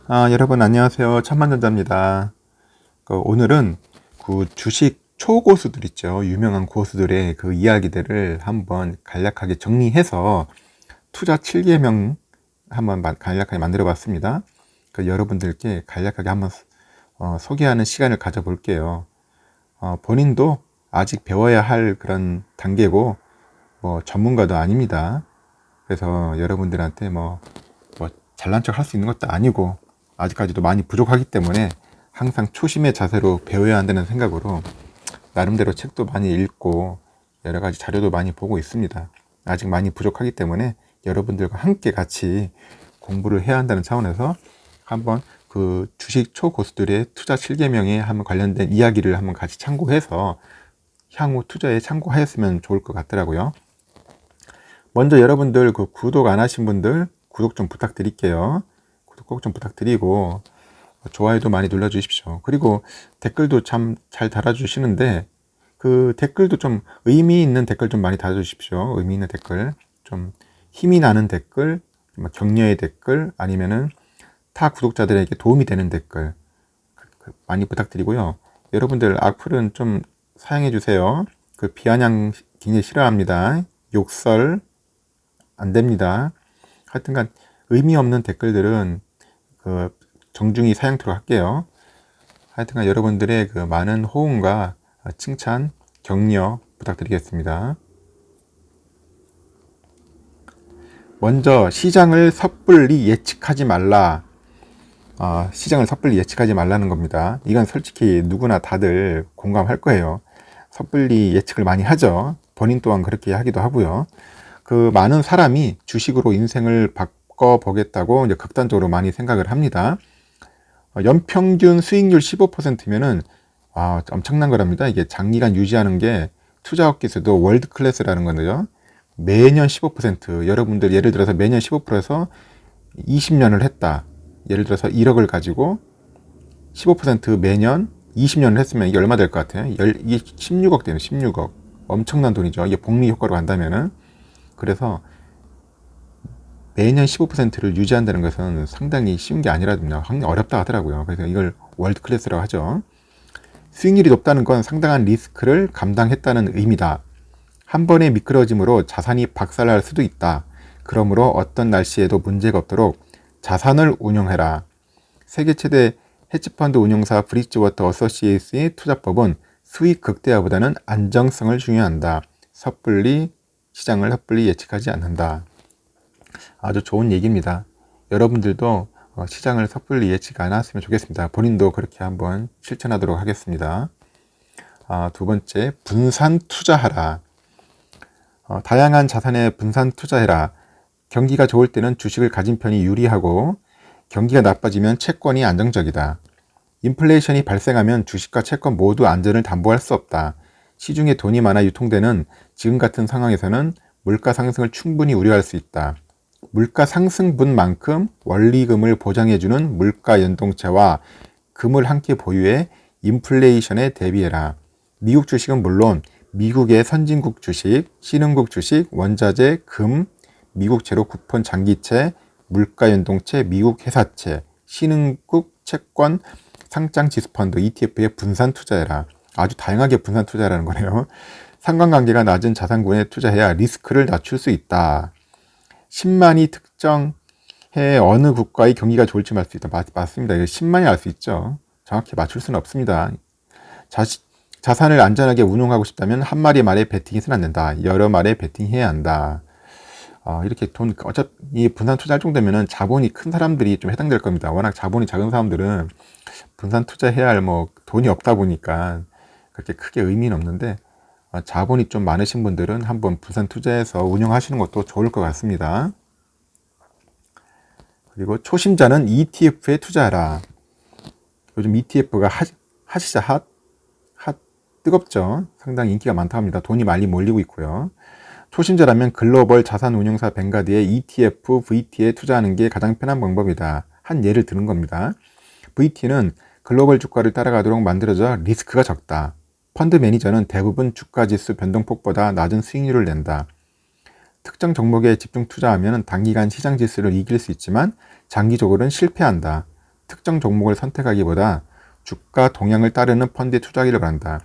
여러분 안녕하세요. 천만전자입니다. 오늘은 그 주식 초고수들 있죠. 유명한 고수들의 그 이야기들을 한번 간략하게 정리해서 투자 7계명 한번 간략하게 만들어 봤습니다. 여러분들께 간략하게 한번 소개하는 시간을 가져볼게요. 본인도 아직 배워야 할 그런 단계고 뭐 전문가도 아닙니다. 그래서 여러분들한테 뭐 잘난 척 할 수 있는 것도 아니고 아직까지도 많이 부족하기 때문에 항상 초심의 자세로 배워야 한다는 생각으로 나름대로 책도 많이 읽고 여러 가지 자료도 많이 보고 있습니다. 아직 많이 부족하기 때문에 여러분들과 함께 같이 공부를 해야 한다는 차원에서 한번 그 주식 초고수들의 투자 7계명에 한번 관련된 이야기를 한번 같이 참고해서 향후 투자에 참고하였으면 좋을 것 같더라고요. 먼저 여러분들 그 구독 안 하신 분들 구독 좀 부탁드릴게요. 구독 꼭 좀 부탁드리고 좋아요도 많이 눌러주십시오. 그리고 댓글도 참 잘 달아주시는데 그 댓글도 좀 의미 있는 댓글 좀 많이 달아주십시오. 의미 있는 댓글, 좀 힘이 나는 댓글, 격려의 댓글, 아니면은 타 구독자들에게 도움이 되는 댓글 많이 부탁드리고요. 여러분들 악플은 좀 사용해 주세요. 그 비아냥 굉장히 싫어합니다. 욕설 안 됩니다. 하여튼간 의미 없는 댓글들은 그 정중히 사양토록 할게요. 하여튼간 여러분들의 그 많은 호응과 칭찬, 격려 부탁드리겠습니다. 먼저 시장을 섣불리 예측하지 말라. 시장을 섣불리 예측하지 말라는 겁니다. 이건 솔직히 누구나 다들 공감할 거예요. 섣불리 예측을 많이 하죠. 본인 또한 그렇게 하기도 하고요. 그 많은 사람이 주식으로 인생을 바꿔보겠다고 이제 극단적으로 많이 생각을 합니다. 연평균 수익률 15%면은 엄청난 거랍니다. 이게 장기간 유지하는 게 투자업계에서도 월드 클래스라는 건데요. 매년 15%, 여러분들 예를 들어서 매년 15%에서 20년을 했다. 예를 들어서 1억을 가지고 15% 매년 20년을 했으면 이게 얼마 될 것 같아요? 이게 16억 되는 16억. 엄청난 돈이죠. 이게 복리 효과로 간다면은. 그래서 매년 15%를 유지한다는 것은 상당히 쉬운 게 아니라든가 상당히 어렵다 하더라고요. 그래서 이걸 월드 클래스라고 하죠. 수익률이 높다는 건 상당한 리스크를 감당했다는 의미다. 한 번의 미끄러짐으로 자산이 박살날 수도 있다. 그러므로 어떤 날씨에도 문제가 없도록 자산을 운용해라. 세계 최대 헤지펀드 운용사 브릿지워터 어소시에이츠의 투자법은 수익 극대화보다는 안정성을 중요한다. 시장을 섣불리 예측하지 않는다. 아주 좋은 얘기입니다. 여러분들도 시장을 섣불리 예측 안 했으면 좋겠습니다. 본인도 그렇게 한번 실천하도록 하겠습니다. 두 번째, 분산 투자하라. 다양한 자산에 분산 투자해라. 경기가 좋을 때는 주식을 가진 편이 유리하고 경기가 나빠지면 채권이 안정적이다. 인플레이션이 발생하면 주식과 채권 모두 안전을 담보할 수 없다. 시중에 돈이 많아 유통되는 지금 같은 상황에서는 물가 상승을 충분히 우려할 수 있다. 물가 상승분만큼 원리금을 보장해주는 물가 연동체와 금을 함께 보유해 인플레이션에 대비해라. 미국 주식은 물론 미국의 선진국 주식, 신흥국 주식, 원자재, 금, 미국 제로 쿠폰 장기채, 물가 연동체, 미국 회사채, 신흥국 채권, 상장 지수펀드, ETF에 분산 투자해라. 아주 다양하게 분산 투자라는 거네요. 상관관계가 낮은 자산군에 투자해야 리스크를 낮출 수 있다. 10만이 특정해 어느 국가의 경기가 좋을지 알 수 있다. 맞습니다. 10만이 알 수 있죠. 정확히 맞출 수는 없습니다. 자산을 안전하게 운용하고 싶다면 한 마리 말에 베팅해서는 안 된다. 여러 말에 베팅해야 한다. 이렇게 어차피 분산 투자할 정도면은 자본이 큰 사람들이 좀 해당될 겁니다. 워낙 자본이 작은 사람들은 분산 투자해야 할 돈이 없다 보니까 그렇게 크게 의미는 없는데 자본이 좀 많으신 분들은 한번 분산 투자해서 운영하시는 것도 좋을 것 같습니다. 그리고 초심자는 ETF에 투자하라. 요즘 ETF가 뜨겁죠. 상당히 인기가 많다고 합니다. 돈이 많이 몰리고 있고요. 초심자라면 글로벌 자산운용사 뱅가드의 ETF, VT에 투자하는 게 가장 편한 방법이다. 한 예를 드는 겁니다. VT는 글로벌 주가를 따라가도록 만들어져 리스크가 적다. 펀드 매니저는 대부분 주가지수 변동폭보다 낮은 수익률을 낸다. 특정 종목에 집중 투자하면 단기간 시장 지수를 이길 수 있지만 장기적으로는 실패한다. 특정 종목을 선택하기보다 주가 동향을 따르는 펀드에 투자하기를 바란다.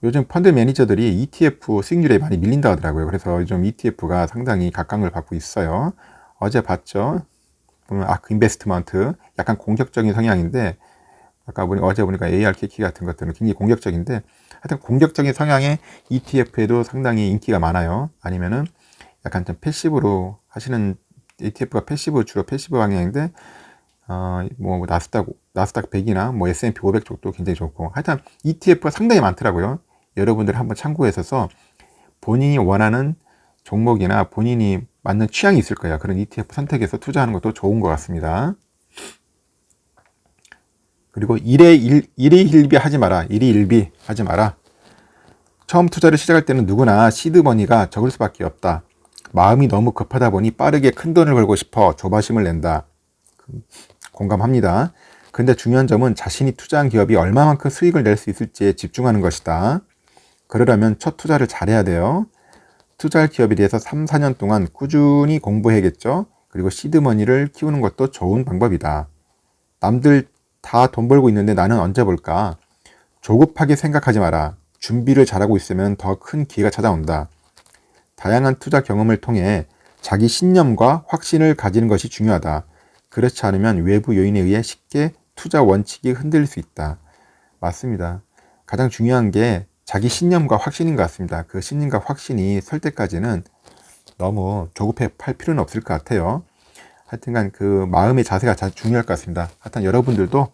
요즘 펀드 매니저들이 ETF 수익률에 많이 밀린다 하더라고요. 그래서 요즘 ETF가 상당히 각광을 받고 있어요. 어제 봤죠? 보면 아크 인베스트먼트 약간 공격적인 성향인데 어제 보니까 ARKK 같은 것들은 굉장히 공격적인데 하여튼 공격적인 성향의 ETF에도 상당히 인기가 많아요. 아니면은 약간 좀 패시브로 하시는 ETF가 주로 패시브 방향인데 뭐 나스닥 100이나 뭐 S&P 500 쪽도 굉장히 좋고 하여튼 ETF가 상당히 많더라고요. 여러분들 한번 참고해서 본인이 원하는 종목이나 본인이 맞는 취향이 있을 거예요. 그런 ETF 선택해서 투자하는 것도 좋은 것 같습니다. 그리고 일희일비 하지 마라. 처음 투자를 시작할 때는 누구나 시드머니가 적을 수밖에 없다. 마음이 너무 급하다 보니 빠르게 큰 돈을 벌고 싶어 조바심을 낸다. 공감합니다. 근데 중요한 점은 자신이 투자한 기업이 얼마만큼 수익을 낼 수 있을지에 집중하는 것이다. 그러려면 첫 투자를 잘해야 돼요. 투자할 기업에 대해서 3, 4년 동안 꾸준히 공부해야겠죠. 그리고 시드머니를 키우는 것도 좋은 방법이다. 남들 다 돈 벌고 있는데 나는 언제 벌까? 조급하게 생각하지 마라. 준비를 잘하고 있으면 더 큰 기회가 찾아온다. 다양한 투자 경험을 통해 자기 신념과 확신을 가지는 것이 중요하다. 그렇지 않으면 외부 요인에 의해 쉽게 투자 원칙이 흔들릴 수 있다. 맞습니다. 가장 중요한 게 자기 신념과 확신인 것 같습니다. 그 신념과 확신이 설 때까지는 너무 조급해 할 필요는 없을 것 같아요. 하여튼간 그 마음의 자세가 잘 중요할 것 같습니다. 하여튼 여러분들도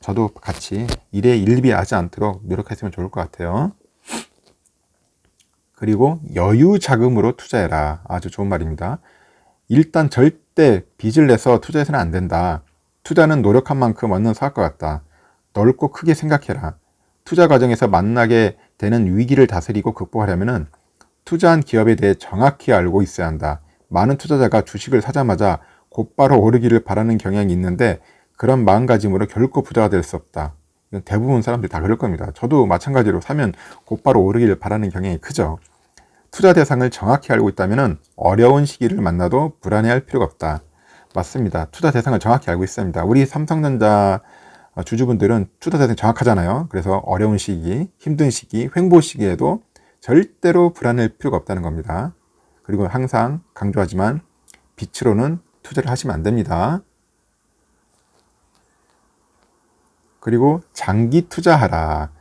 저도 같이 일에 일비하지 않도록 노력했으면 좋을 것 같아요. 그리고 여유 자금으로 투자해라. 아주 좋은 말입니다. 일단 절대 빚을 내서 투자해서는 안 된다. 투자는 노력한 만큼 얻는 사업과 같다. 넓고 크게 생각해라. 투자 과정에서 만나게 되는 위기를 다스리고 극복하려면 투자한 기업에 대해 정확히 알고 있어야 한다. 많은 투자자가 주식을 사자마자 곧바로 오르기를 바라는 경향이 있는데 그런 마음가짐으로 결코 부자가 될 수 없다. 대부분 사람들이 다 그럴 겁니다. 저도 마찬가지로 사면 곧바로 오르기를 바라는 경향이 크죠. 투자 대상을 정확히 알고 있다면 어려운 시기를 만나도 불안해할 필요가 없다. 맞습니다. 투자 대상을 정확히 알고 있습니다. 우리 삼성전자 주주분들은 투자 대상이 정확하잖아요. 그래서 어려운 시기, 힘든 시기, 횡보 시기에도 절대로 불안할 필요가 없다는 겁니다. 그리고 항상 강조하지만 빛으로는 투자를 하시면 안 됩니다. 그리고 장기 투자하라.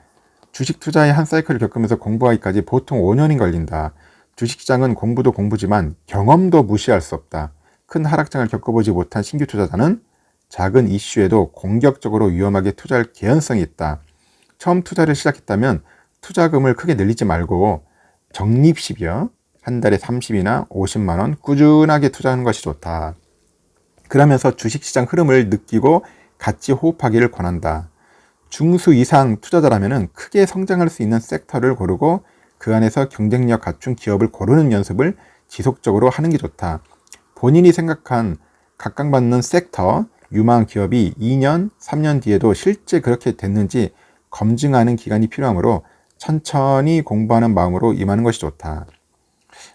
주식 투자의 한 사이클을 겪으면서 공부하기까지 보통 5년이 걸린다. 주식시장은 공부도 공부지만 경험도 무시할 수 없다. 큰 하락장을 겪어보지 못한 신규 투자자는 작은 이슈에도 공격적으로 위험하게 투자할 개연성이 있다. 처음 투자를 시작했다면 투자금을 크게 늘리지 말고 적립식이요. 한 달에 30이나 50만 원 꾸준하게 투자하는 것이 좋다. 그러면서 주식시장 흐름을 느끼고 같이 호흡하기를 권한다. 중수 이상 투자자라면 크게 성장할 수 있는 섹터를 고르고 그 안에서 경쟁력 갖춘 기업을 고르는 연습을 지속적으로 하는 게 좋다. 본인이 생각한 각광받는 섹터, 유망한 기업이 2년, 3년 뒤에도 실제 그렇게 됐는지 검증하는 기간이 필요하므로 천천히 공부하는 마음으로 임하는 것이 좋다.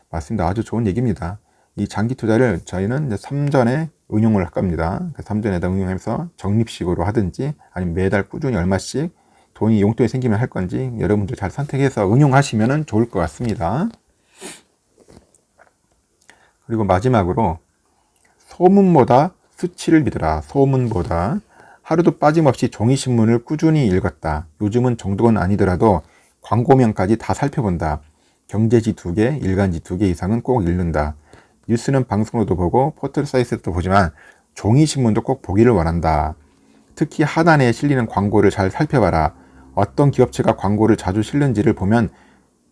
맞습니다. 아주 좋은 얘기입니다. 이 장기 투자를 저희는 이제 3전에 응용을 할 겁니다. 3전에다 응용하면서 적립식으로 하든지 아니면 매달 꾸준히 얼마씩 용돈이 생기면 할 건지 여러분들 잘 선택해서 응용하시면 좋을 것 같습니다. 그리고 마지막으로 소문보다 수치를 믿으라. 소문보다 하루도 빠짐없이 종이신문을 꾸준히 읽었다. 요즘은 정도는 아니더라도 광고명까지 다 살펴본다. 경제지 2개, 일간지 2개 이상은 꼭 읽는다. 뉴스는 방송으로도 보고 포털 사이트도 보지만 종이신문도 꼭 보기를 원한다. 특히 하단에 실리는 광고를 잘 살펴봐라. 어떤 기업체가 광고를 자주 실는지를 보면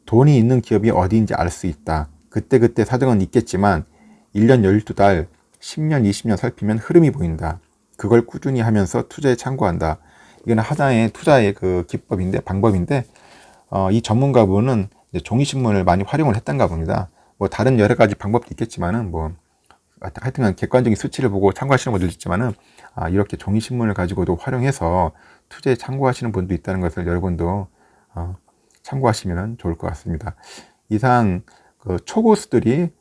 돈이 있는 기업이 어디인지 알 수 있다. 그때그때 사정은 있겠지만 1년 12달, 10년, 20년 살피면 흐름이 보인다. 그걸 꾸준히 하면서 투자에 참고한다. 이건 하나의 투자의 그 기법인데, 방법인데, 이 전문가분은 종이신문을 많이 활용을 했던가 봅니다. 뭐 다른 여러 가지 방법도 있겠지만은 하여튼간 객관적인 수치를 보고 참고하시는 분들도 있지만은 이렇게 종이신문을 가지고도 활용해서 투자에 참고하시는 분도 있다는 것을 여러분도 참고하시면 좋을 것 같습니다. 이상 그 초고수들이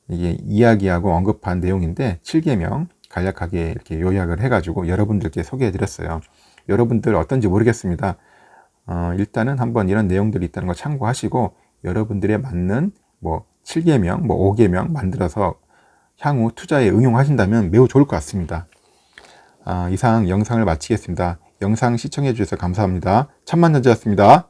이게 이야기하고 언급한 내용인데 7계명 간략하게 이렇게 요약을 해가지고 여러분들께 소개해 드렸어요. 여러분들 어떤지 모르겠습니다. 일단은 한번 이런 내용들이 있다는 거 참고하시고 여러분들에 맞는 뭐 7계명, 뭐 5계명 만들어서 향후 투자에 응용하신다면 매우 좋을 것 같습니다. 이상 영상을 마치겠습니다. 영상 시청해 주셔서 감사합니다. 천만전자였습니다.